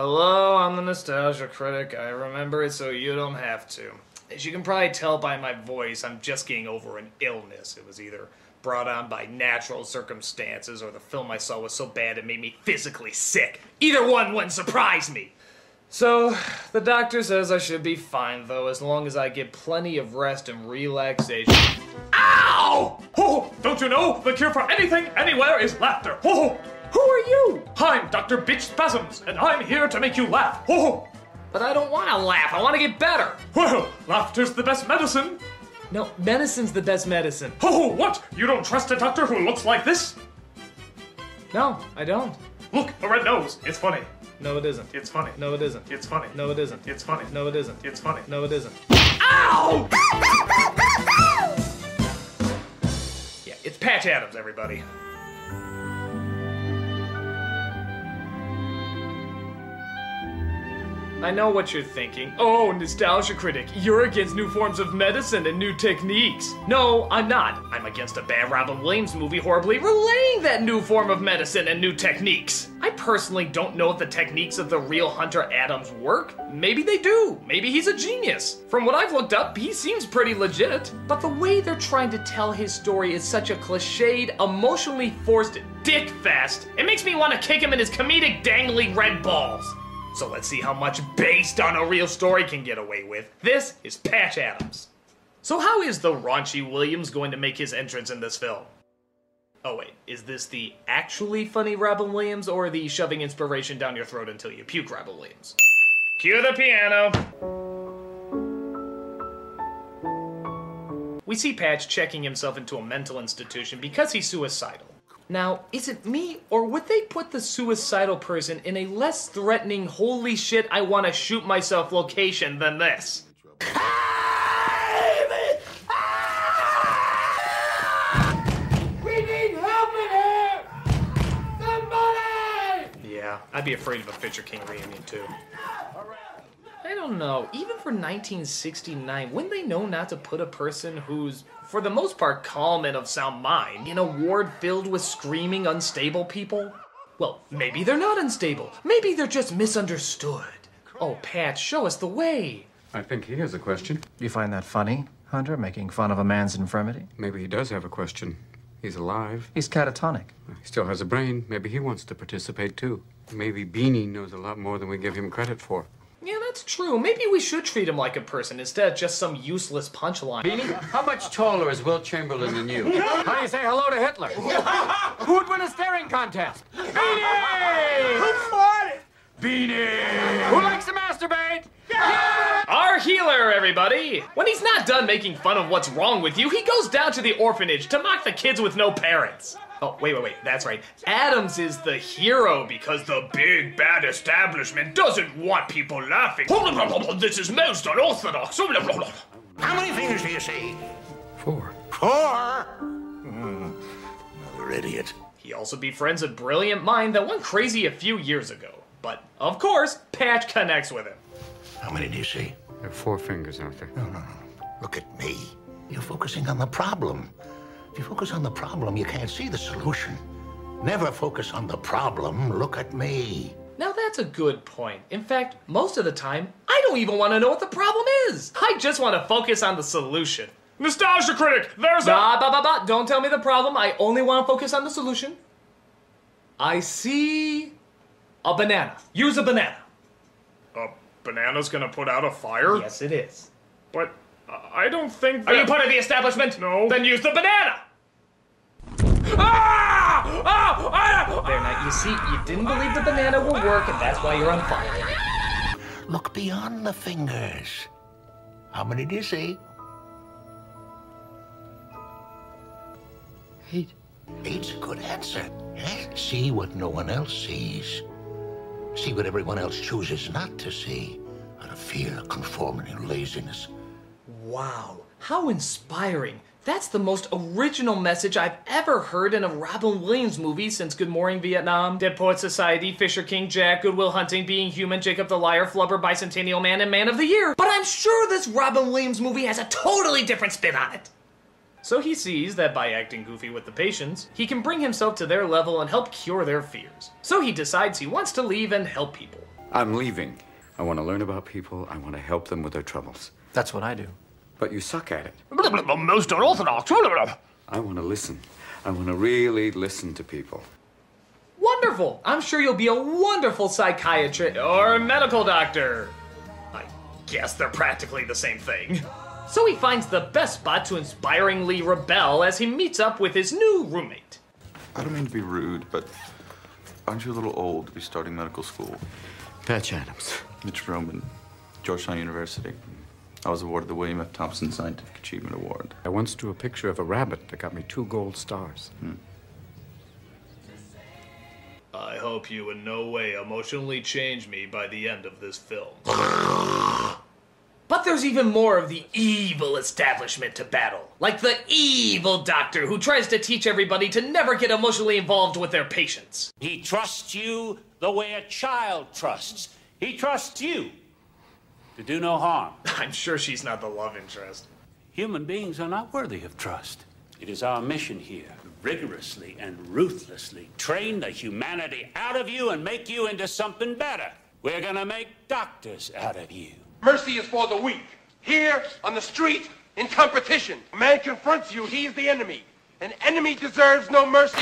Hello, I'm the Nostalgia Critic. I remember it so you don't have to. As you can probably tell by my voice, I'm just getting over an illness. It was either brought on by natural circumstances or the film I saw was so bad it made me physically sick. Either one wouldn't surprise me. So, the doctor says I should be fine, though, as long as I get plenty of rest and relaxation. Ow! Oh, don't you know? The cure for anything, anywhere is laughter. Oh, Who are you? I'm Dr. Bitch Spasms, and I'm here to make you laugh. Oh, But I don't want to laugh. I want to get better. well, laughter's the best medicine. No, medicine's the best medicine. Oh, what? You don't trust a doctor who looks like this? No, I don't. Look, a red nose. It's funny. No, it isn't. It's funny. No, it isn't. It's funny. No, it isn't. It's funny. No, it isn't. It's funny. No, it isn't. Ow! Yeah, it's Patch Adams, everybody. I know what you're thinking. Oh, Nostalgia Critic, you're against new forms of medicine and new techniques. No, I'm not. I'm against a bad Robin Williams movie horribly relaying that new form of medicine and new techniques. I personally don't know if the techniques of the real Hunter Adams work. Maybe they do. Maybe he's a genius. From what I've looked up, he seems pretty legit. But the way they're trying to tell his story is such a cliched, emotionally forced dick fest. It makes me want to kick him in his comedic dangly red balls. So let's see how much based on a real story can get away with. This is Patch Adams. So how is the raunchy Williams going to make his entrance in this film? Oh wait, is this the actually funny Robin Williams or the shoving inspiration down your throat until you puke Robin Williams? Cue the piano. We see Patch checking himself into a mental institution because he's suicidal. Now, is it me, or would they put the suicidal person in a less threatening, holy shit, I want to shoot myself location than this? We need help in here! Somebody! Yeah, I'd be afraid of a Fisher King reunion too. I don't know, even for 1969, wouldn't they know not to put a person who's, for the most part, calm and of sound mind in a ward filled with screaming, unstable people? Well, maybe they're not unstable. Maybe they're just misunderstood. Oh, Pat, show us the way. I think he has a question. Do you find that funny, Hunter, making fun of a man's infirmity? Maybe he does have a question. He's alive. He's catatonic. He still has a brain. Maybe he wants to participate too. Maybe Beanie knows a lot more than we give him credit for. Yeah, that's true. Maybe we should treat him like a person instead of just some useless punchline. Beanie, how much taller is Will Chamberlain than you? How do you say hello to Hitler? Who would win a staring contest? Beanie! Who fought it? Beanie! Who likes to masturbate? Our healer, everybody! When he's not done making fun of what's wrong with you, he goes down to the orphanage to mock the kids with no parents. Oh, wait, that's right. Adams is the hero because the big bad establishment doesn't want people laughing. This is most unorthodox. How many fingers do you see? 4. 4? Another idiot. He also befriends a brilliant mind that went crazy a few years ago. But, of course, Patch connects with him. How many do you see? There are 4 fingers, Arthur. No. Look at me. You're focusing on the problem. If you focus on the problem, you can't see the solution. Never focus on the problem. Look at me. Now that's a good point. In fact, most of the time, I don't even want to know what the problem is. I just want to focus on the solution. Nostalgia Critic, there's a... Don't tell me the problem. I only want to focus on the solution. I see a banana. Use a banana. A banana's gonna put out a fire? Yes, it is. But I don't think that... Are you part of the establishment? No. Then use the banana! There, now, you see, you didn't believe the banana will work, and that's why you're on fire. Look beyond the fingers. How many do you see? 8. 8's a good answer. See what no one else sees. See what everyone else chooses not to see. Out of fear, conformity, and laziness. Wow, how inspiring. That's the most original message I've ever heard in a Robin Williams movie since Good Morning Vietnam, Dead Poets Society, Fisher King Jack, Good Will Hunting, Being Human, Jacob the Liar, Flubber, Bicentennial Man, and Man of the Year. But I'm sure this Robin Williams movie has a totally different spin on it. So he sees that by acting goofy with the patients, he can bring himself to their level and help cure their fears. So he decides he wants to leave and help people. I'm leaving. I want to learn about people. I want to help them with their troubles. That's what I do. But you suck at it. Most unorthodox. I want to listen. I want to really listen to people. Wonderful! I'm sure you'll be a wonderful psychiatrist or medical doctor. I guess they're practically the same thing. So he finds the best spot to inspiringly rebel as he meets up with his new roommate. I don't mean to be rude, but aren't you a little old to be starting medical school? Patch Adams. Mitch Roman, Georgetown University. I was awarded the William F. Thompson Scientific Achievement Award. I once drew a picture of a rabbit that got me 2 gold stars. I hope you in no way emotionally change me by the end of this film. But there's even more of the evil establishment to battle. Like the evil doctor who tries to teach everybody to never get emotionally involved with their patients. He trusts you the way a child trusts. He trusts you to do no harm. I'm sure she's not the love interest. Human beings are not worthy of trust. It is our mission here to rigorously and ruthlessly train the humanity out of you and make you into something better. We're gonna make doctors out of you. Mercy is for the weak. Here, on the street, in competition. A man confronts you, he's the enemy. An enemy deserves no mercy.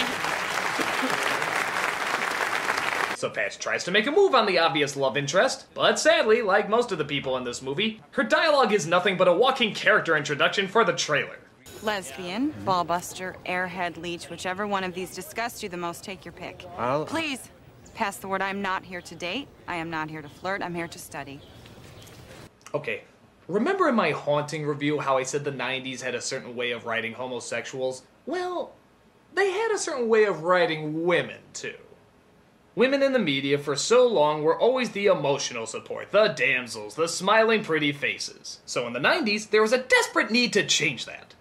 So Patch tries to make a move on the obvious love interest, but sadly, like most of the people in this movie, her dialogue is nothing but a walking character introduction for the trailer. Lesbian, ballbuster, airhead, leech, whichever one of these disgusts you the most, take your pick. Please, pass the word. I'm not here to date. I am not here to flirt. I'm here to study. Okay, remember in my Haunting review how I said the 90s had a certain way of writing homosexuals? Well, they had a certain way of writing women, too. Women in the media for so long were always the emotional support, the damsels, the smiling pretty faces. So in the 90s, there was a desperate need to change that.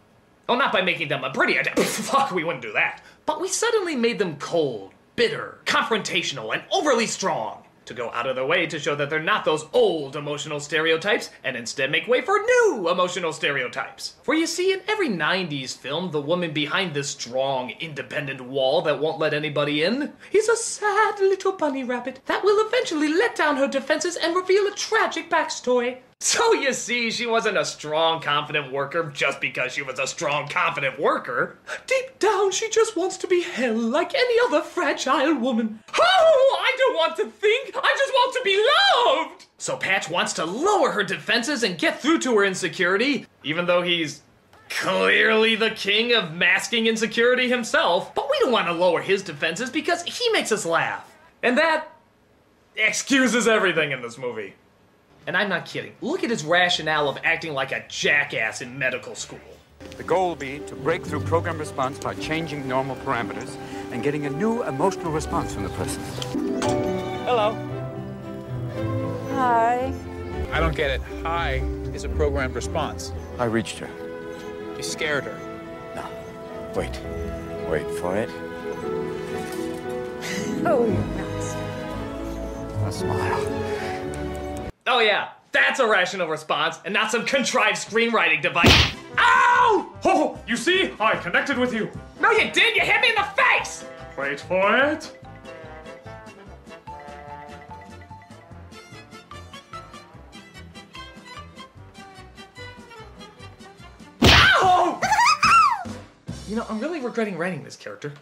Oh, not by making them a pretty, fuck, we wouldn't do that. But we suddenly made them cold, bitter, confrontational, and overly strong. To go out of their way to show that they're not those old emotional stereotypes, and instead make way for new emotional stereotypes. For you see, in every 90s film, the woman behind this strong, independent wall that won't let anybody in is a sad little bunny rabbit that will eventually let down her defenses and reveal a tragic backstory. So you see, she wasn't a strong, confident worker just because she was a strong, confident worker. Deep down, she just wants to be held like any other fragile woman. Oh, I don't want to think, I just want to be loved! So Patch wants to lower her defenses and get through to her insecurity, even though he's clearly the king of masking insecurity himself. But we don't want to lower his defenses because he makes us laugh. And that excuses everything in this movie. And I'm not kidding. Look at his rationale of acting like a jackass in medical school. The goal will be to break through program response by changing normal parameters and getting a new emotional response from the person. Hello. Hi. I don't get it. Hi is a programmed response. I reached her. You scared her. No. Wait. Wait for it. Oh, you're nuts. A smile. Oh yeah, that's a rational response, and not some contrived screenwriting device. Ow! Oh, you see? I connected with you. No you did, you hit me in the face! Wait for it. Ow! You know, I'm really regretting writing this character.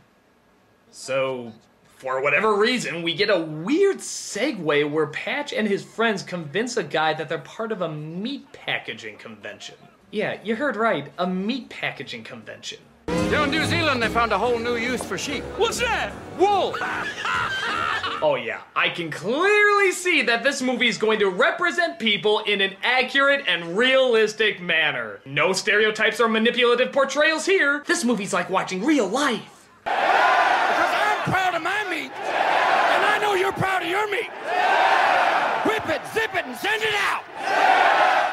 So, for whatever reason, we get a weird segue where Patch and his friends convince a guy that they're part of a meat packaging convention. Yeah, you heard right, a meat packaging convention. You know, in New Zealand, they found a whole new use for sheep. What's that? Wool! Oh yeah, I can clearly see that this movie is going to represent people in an accurate and realistic manner. No stereotypes or manipulative portrayals here. This movie's like watching real life. Proud of my meat, and I know you're proud of your meat. Whip it, zip it, and send it out.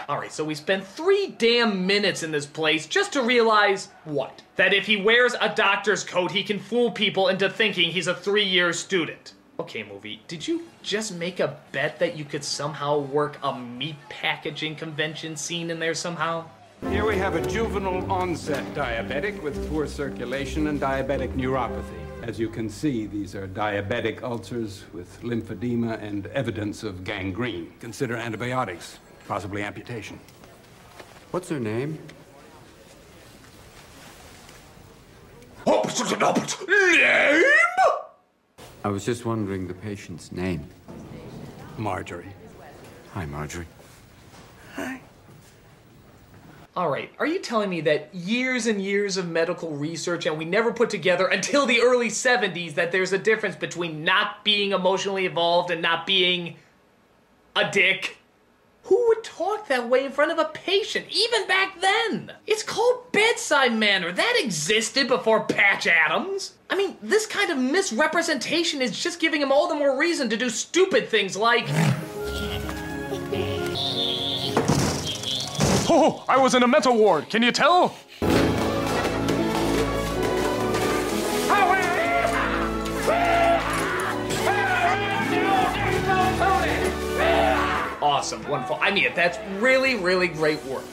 Alright, so we spent 3 damn minutes in this place just to realize, what? That if he wears a doctor's coat, he can fool people into thinking he's a 3-year student. Okay, movie, did you just make a bet that you could somehow work a meat packaging convention scene in there somehow? Here we have a juvenile onset diabetic with poor circulation and diabetic neuropathy. As you can see, these are diabetic ulcers with lymphedema and evidence of gangrene. Consider antibiotics, possibly amputation. What's her name? Name? I was just wondering the patient's name. Marjorie. Hi, Marjorie. Alright, are you telling me that years and years of medical research and we never put together until the early 70s that there's a difference between not being emotionally involved and not being a dick? Who would talk that way in front of a patient, even back then? It's called bedside manner. That existed before Patch Adams. I mean, this kind of misrepresentation is just giving him all the more reason to do stupid things like... Oh, I was in a mental ward. Can you tell? Awesome, wonderful. I mean, that's really, really great work.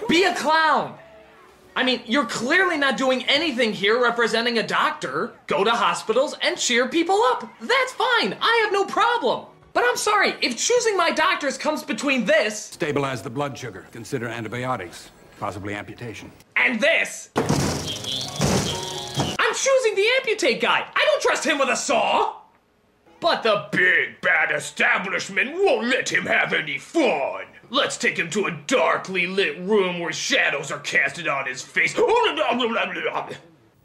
Be a clown! I mean, you're clearly not doing anything here representing a doctor. Go to hospitals and cheer people up. That's fine. I have no problem. But I'm sorry, if choosing my doctors comes between this... Stabilize the blood sugar. Consider antibiotics, possibly amputation. And this... I'm choosing the amputate guy. I don't trust him with a saw. But the big bad establishment won't let him have any fun. Let's take him to a darkly lit room where shadows are casted on his face.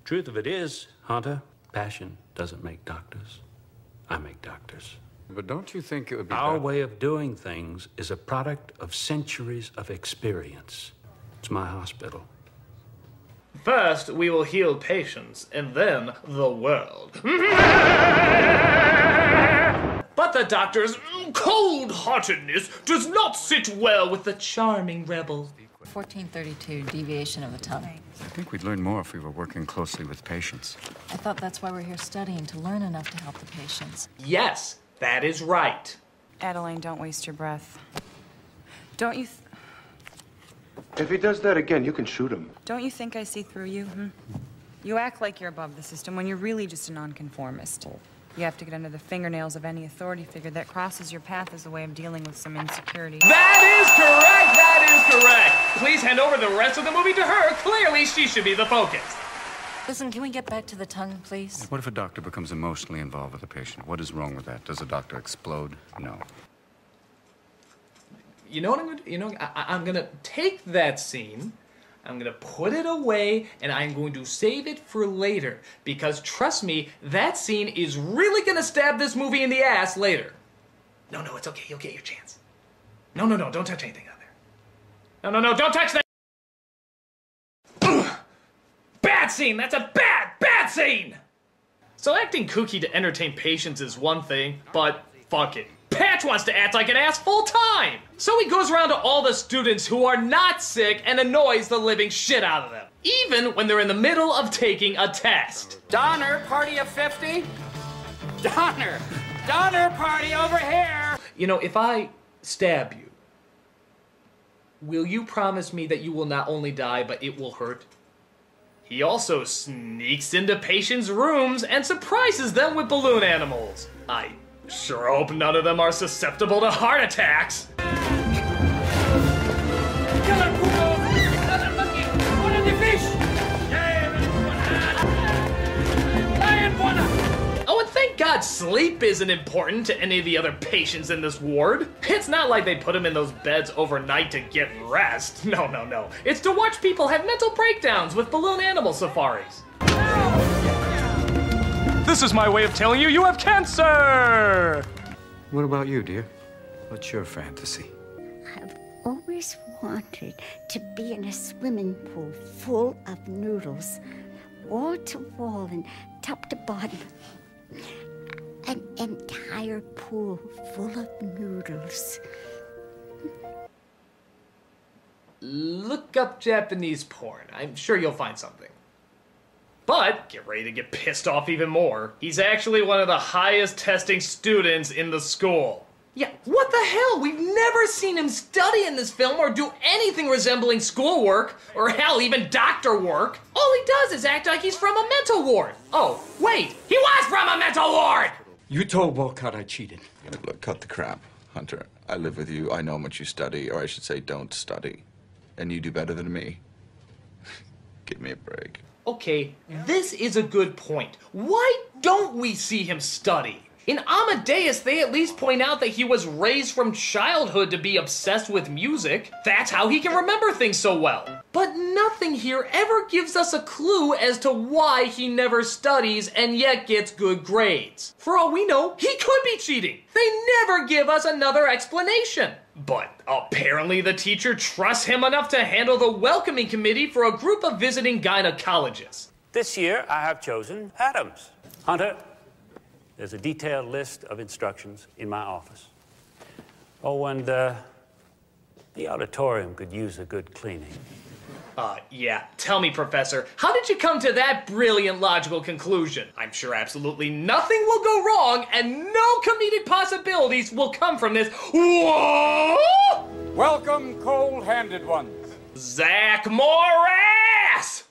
Truth of it is, Hunter, passion doesn't make doctors. I make doctors. But don't you think it would be Our way of doing things is a product of centuries of experience. It's my hospital. First, we will heal patients, and then the world. But the doctor's cold-heartedness does not sit well with the charming rebel. 1432, deviation of the tongue. I think we'd learn more if we were working closely with patients. I thought that's why we're here studying, to learn enough to help the patients. Yes, that is right. Adeline, don't waste your breath. Don't you... If he does that again, you can shoot him. Don't you think I see through you? You act like you're above the system when you're really just a nonconformist. You have to get under the fingernails of any authority figure that crosses your path as a way of dealing with some insecurity. That is correct! That is correct! Please hand over the rest of the movie to her. Clearly, she should be the focus. Listen, can we get back to the tongue, please? What if a doctor becomes emotionally involved with a patient? What is wrong with that? Does a doctor explode? No. You know what I'm gonna do? You know, I'm gonna take that scene, I'm gonna put it away, and I'm going to save it for later. Because trust me, that scene is really gonna stab this movie in the ass later. No, it's okay, you'll get your chance. No, don't touch anything out there. No, don't touch that! Bad scene! That's a bad scene! So acting kooky to entertain patients is one thing, but fuck it. Patch wants to act like an ass full time! So he goes around to all the students who are not sick and annoys the living shit out of them. Even when they're in the middle of taking a test. Donner, party of 50? Donner, party over here! You know, if I stab you, will you promise me that you will not only die, but it will hurt? He also sneaks into patients' rooms and surprises them with balloon animals. I sure hope none of them are susceptible to heart attacks. Oh, and thank God sleep isn't important to any of the other patients in this ward. It's not like they put them in those beds overnight to get rest. No. It's to watch people have mental breakdowns with balloon animal safaris. This is my way of telling you you have cancer! What about you, dear? What's your fantasy? I've always wanted to be in a swimming pool full of noodles, wall to wall and top to bottom. An entire pool full of noodles. Look up Japanese porn. I'm sure you'll find something. But get ready to get pissed off even more. He's actually one of the highest testing students in the school. Yeah, what the hell? We've never seen him study in this film or do anything resembling schoolwork, or hell, even doctor work. All he does is act like he's from a mental ward. Oh, wait, he was from a mental ward! You told Wolcott I cheated. Look, cut the crap, Hunter. I live with you. I know how much you study, or I should say don't study. And you do better than me. Give me a break. Okay, this is a good point. Why don't we see him study? In Amadeus, they at least point out that he was raised from childhood to be obsessed with music. That's how he can remember things so well. But nothing here ever gives us a clue as to why he never studies and yet gets good grades. For all we know, he could be cheating. They never give us another explanation. But apparently the teacher trusts him enough to handle the welcoming committee for a group of visiting gynecologists. This year, I have chosen Adams. Hunter, there's a detailed list of instructions in my office. Oh, and the auditorium could use a good cleaning. Yeah. Tell me, Professor, how did you come to that brilliant logical conclusion? I'm sure absolutely nothing will go wrong and no comedic possibilities will come from this. Whoa! Welcome, cold-handed ones. Zach Morris!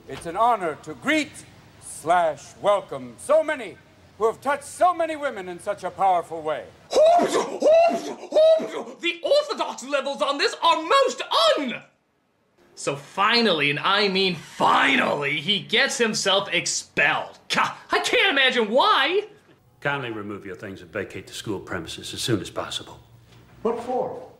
It's an honor to greet/welcome so many who have touched so many women in such a powerful way. The orthodox levels on this are most So finally, and I mean finally, he gets himself expelled. God, I can't imagine why. Kindly remove your things and vacate the school premises as soon as possible. What for?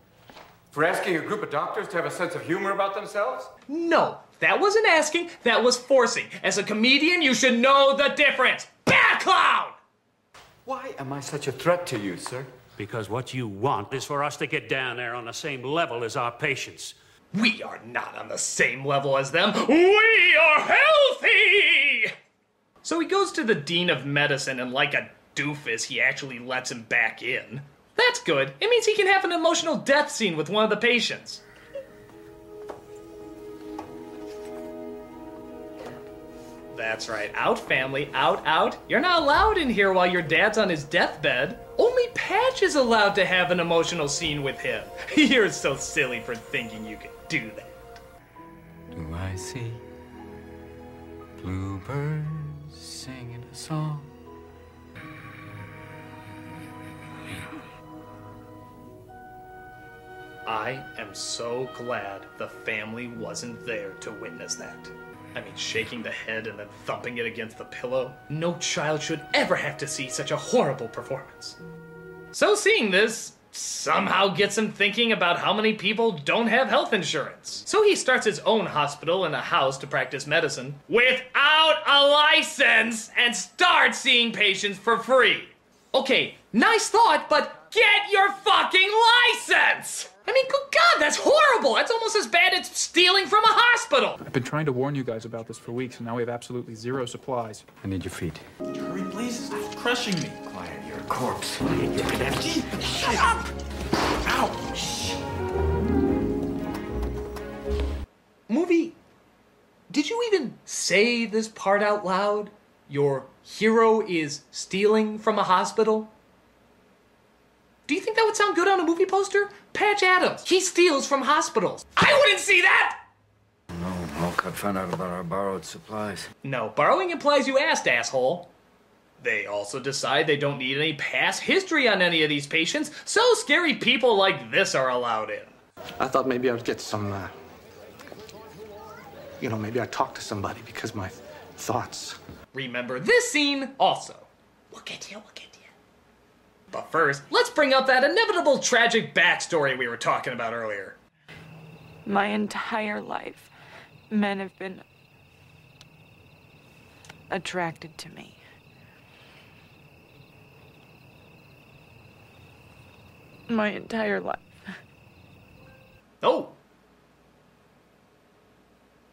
For asking a group of doctors to have a sense of humor about themselves? No, that wasn't asking, that was forcing. As a comedian, you should know the difference. Bad clown! Why am I such a threat to you, sir? Because what you want is for us to get down there on the same level as our patients. We are not on the same level as them. We are healthy! So he goes to the dean of medicine and like a doofus, he actually lets him back in. That's good. It means he can have an emotional death scene with one of the patients. That's right. Out, family. Out, out. You're not allowed in here while your dad's on his deathbed. Only Patch is allowed to have an emotional scene with him. You're so silly for thinking you could do that. Do I see bluebirds singing a song? I am so glad the family wasn't there to witness that. I mean, shaking the head and then thumping it against the pillow. No child should ever have to see such a horrible performance. So seeing this somehow gets him thinking about how many people don't have health insurance. So he starts his own hospital in a house to practice medicine without a license and starts seeing patients for free. Okay, nice thought, but get your fucking license! I mean, good God, that's horrible! That's almost as bad as stealing from a hospital! I've been trying to warn you guys about this for weeks, and now we have absolutely zero supplies. I need your feet. Hurry, please. It's crushing me. Quiet, you're a corpse. Shut up! Ow! Movie, did you even say this part out loud? Your hero is stealing from a hospital? Do you think that would sound good on a movie poster? Patch Adams, he steals from hospitals. I wouldn't see that! No, Wolcott found out about our borrowed supplies. No, borrowing implies you asked, asshole. They also decide they don't need any past history on any of these patients, so scary people like this are allowed in. I thought maybe I'd get some, maybe I'd talk to somebody because my thoughts. Remember this scene also. We'll get to you. But first, let's bring up that inevitable tragic backstory we were talking about earlier. My entire life, men have been attracted to me. My entire life. Oh.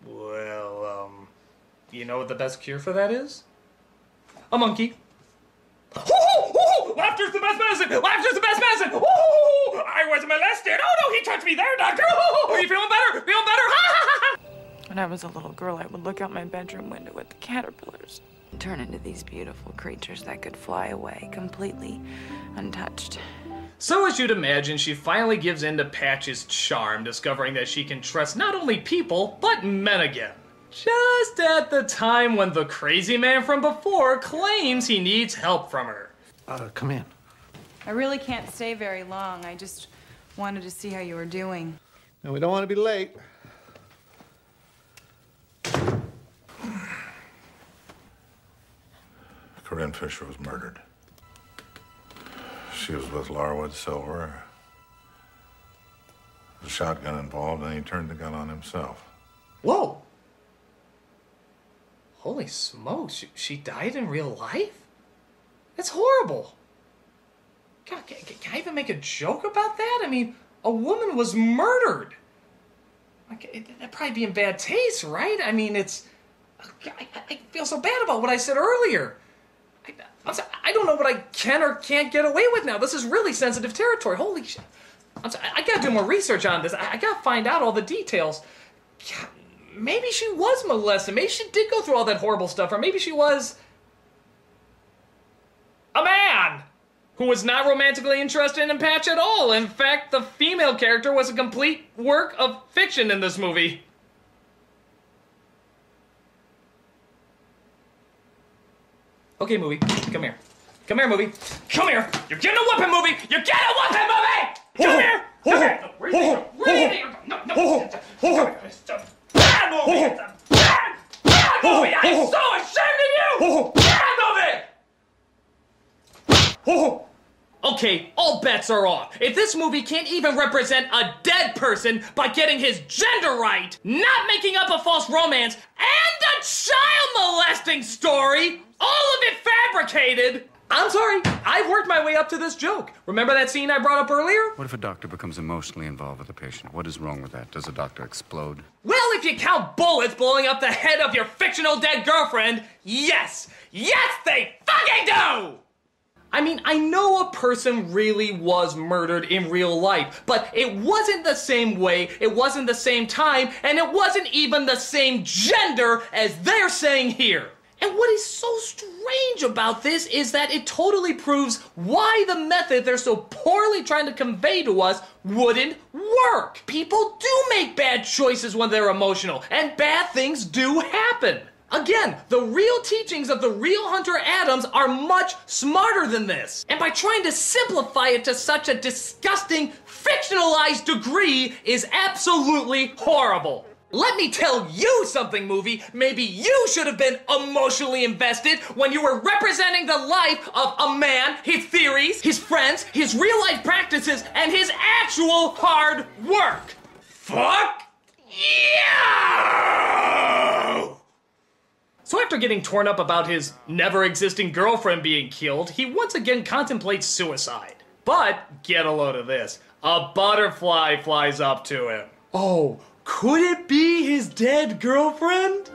Well, you know what the best cure for that is? A monkey. Laughter's the best medicine! Laughter's the best medicine! I was molested! Oh no, he touched me there, doctor! Are you feeling better? Feeling better? When I was a little girl, I would look out my bedroom window at the caterpillars and turn into these beautiful creatures that could fly away completely untouched. So as you'd imagine, she finally gives in to Patch's charm, discovering that she can trust not only people, but men again. Just at the time when the crazy man from before claims he needs help from her. Come in. I really can't stay very long. I just wanted to see how you were doing. And we don't want to be late. Corinne Fisher was murdered. She was with Larwood Silver. There's a shotgun involved, and he turned the gun on himself. Whoa! Holy smokes, she died in real life? That's horrible. God, can I even make a joke about that? I mean, a woman was murdered. That'd probably be in bad taste, right? I mean, it's... I feel so bad about what I said earlier. I don't know what I can or can't get away with now. This is really sensitive territory. Holy shit. I gotta do more research on this. I gotta find out all the details. God, maybe she was molested. Maybe she did go through all that horrible stuff. Or maybe she was... a man who was not romantically interested in Patch at all. In fact, the female character was a complete work of fiction in this movie. Okay, movie, come here. Come here, movie. Come here. You're getting a whooping, movie. You're getting a whooping, movie. Come here. Come here. Where are you? Where are you? No. It's a bad movie. It's a bad movie. I'm so ashamed of you. Bad movie. Okay, all bets are off. If this movie can't even represent a dead person by getting his gender right, not making up a false romance, and a child molesting story, all of it fabricated, I'm sorry, I've worked my way up to this joke. Remember that scene I brought up earlier? What if a doctor becomes emotionally involved with a patient? What is wrong with that? Does a doctor explode? Well, if you count bullets blowing up the head of your fictional dead girlfriend, yes! Yes, they fucking do! I mean, I know a person really was murdered in real life, but it wasn't the same way, it wasn't the same time, and it wasn't even the same gender as they're saying here. And what is so strange about this is that it totally proves why the method they're so poorly trying to convey to us wouldn't work. People do make bad choices when they're emotional, and bad things do happen. Again, the real teachings of the real Hunter Adams are much smarter than this. And by trying to simplify it to such a disgusting, fictionalized degree is absolutely horrible. Let me tell you something, movie. Maybe you should have been emotionally invested when you were representing the life of a man, his theories, his friends, his real-life practices, and his actual hard work. Fuck you! So after getting torn up about his never-existing girlfriend being killed, he once again contemplates suicide. But, get a load of this, a butterfly flies up to him. Oh, could it be his dead girlfriend?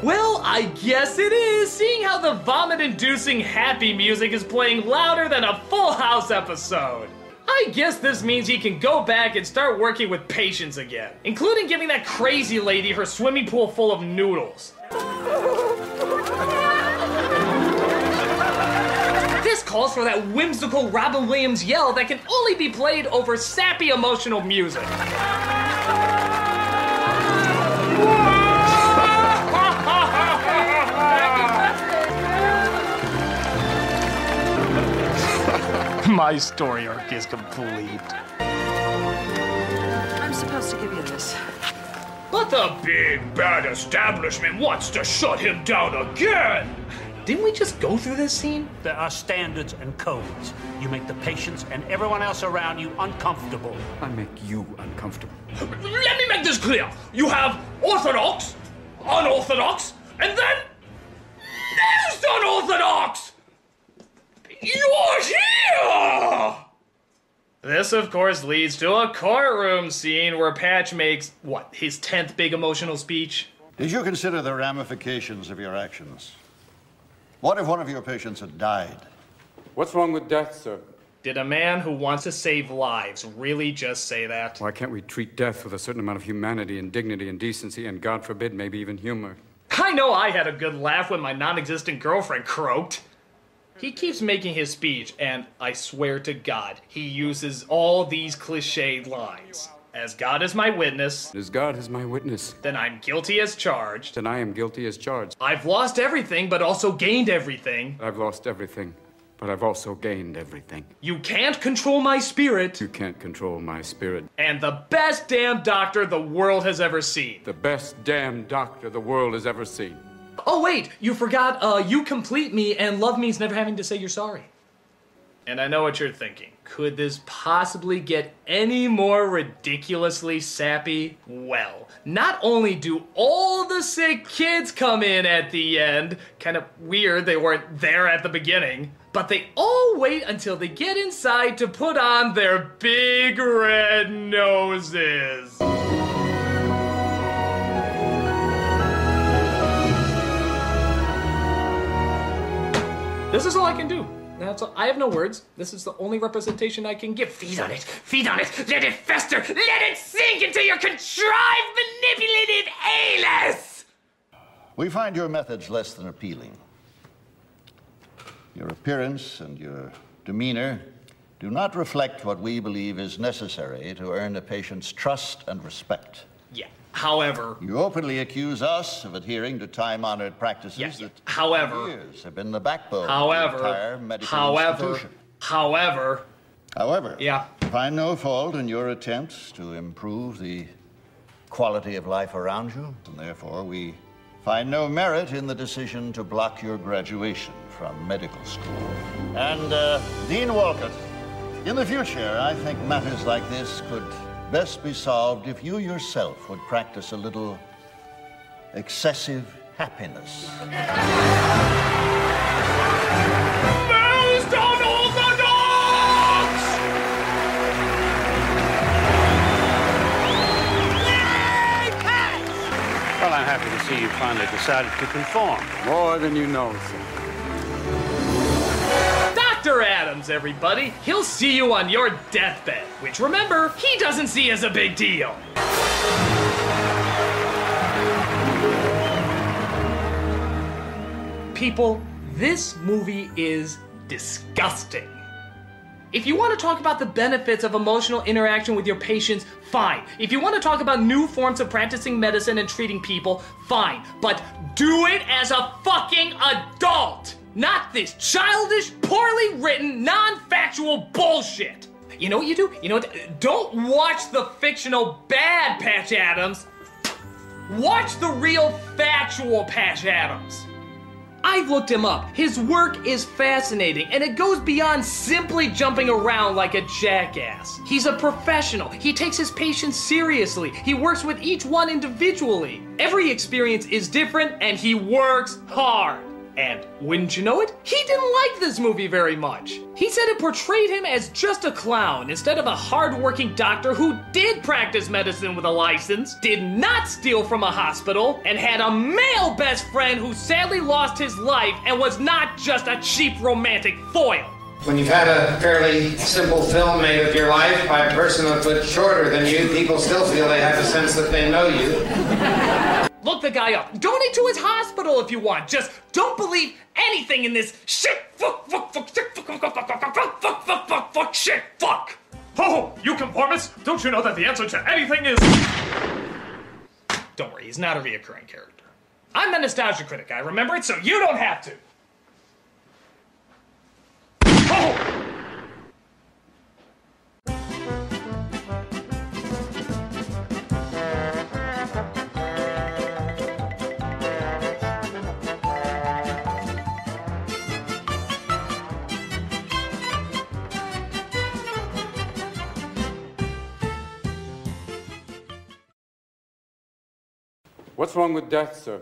Well, I guess it is, seeing how the vomit-inducing happy music is playing louder than a Full House episode. I guess this means he can go back and start working with patients again, including giving that crazy lady her swimming pool full of noodles. This calls for that whimsical Robin Williams yell that can only be played over sappy emotional music. My story arc is complete. I'm supposed to give you this. But the big bad establishment wants to shut him down again! Didn't we just go through this scene? There are standards and codes. You make the patients and everyone else around you uncomfortable. I make you uncomfortable. Let me make this clear. You have orthodox, unorthodox, and then most unorthodox! You're here! This, of course, leads to a courtroom scene where Patch makes, what, his 10th big emotional speech? Did you consider the ramifications of your actions? What if one of your patients had died? What's wrong with death, sir? Did a man who wants to save lives really just say that? Why can't we treat death with a certain amount of humanity and dignity and decency and, God forbid, maybe even humor? I know I had a good laugh when my non-existent girlfriend croaked. He keeps making his speech, and I swear to God, he uses all these cliched lines. As God is my witness. As God is my witness. Then I'm guilty as charged. Then I am guilty as charged. I've lost everything, but also gained everything. I've lost everything, but I've also gained everything. You can't control my spirit. You can't control my spirit. And the best damn doctor the world has ever seen. The best damn doctor the world has ever seen. Oh wait, you forgot, you complete me and love means never having to say you're sorry. And I know what you're thinking. Could this possibly get any more ridiculously sappy? Well, not only do all the sick kids come in at the end, kind of weird they weren't there at the beginning, but they all wait until they get inside to put on their big red noses. This is all I can do. That's all. I have no words. This is the only representation I can give. Feed on it. Feed on it. Let it fester. Let it sink into your contrived, manipulative anus. We find your methods less than appealing. Your appearance and your demeanor do not reflect what we believe is necessary to earn a patient's trust and respect. Yeah. However, you openly accuse us of adhering to time-honored practices that for years have been the backbone of the entire medical institution. However, yeah, find no fault in your attempts to improve the quality of life around you, and therefore we find no merit in the decision to block your graduation from medical school. And Dean Walcott, in the future, I think matters like this could best be solved if you yourself would practice a little excessive happiness. Most unorthodox! Well, I'm happy to see you finally decided to conform. More than you know, sir. Dr. Adams, everybody. He'll see you on your deathbed, which, remember, he doesn't see as a big deal. People, this movie is disgusting. If you want to talk about the benefits of emotional interaction with your patients, fine. If you want to talk about new forms of practicing medicine and treating people, fine. But do it as a fucking adult! Not this childish, poorly written, non-factual bullshit! You know what you do? You know what? Don't watch the fictional bad Patch Adams. Watch the real factual Patch Adams. I've looked him up. His work is fascinating, and it goes beyond simply jumping around like a jackass. He's a professional. He takes his patients seriously. He works with each one individually. Every experience is different, and he works hard. And wouldn't you know it, he didn't like this movie very much. He said it portrayed him as just a clown instead of a hard-working doctor who did practice medicine with a license, did not steal from a hospital, and had a male best friend who sadly lost his life and was not just a cheap romantic foil. When you've had a fairly simple film made of your life by a person a foot shorter than you, people still feel they have a sense that they know you. Look the guy up. Donate to his hospital if you want. Just don't believe anything in this shit. Fuck, shit, fuck. Oh, you conformists! Don't you know that the answer to anything is... Don't worry, he's not a reoccurring character. I'm the Nostalgia Critic. I remember it, so you don't have to. Oh! What's wrong with death, sir?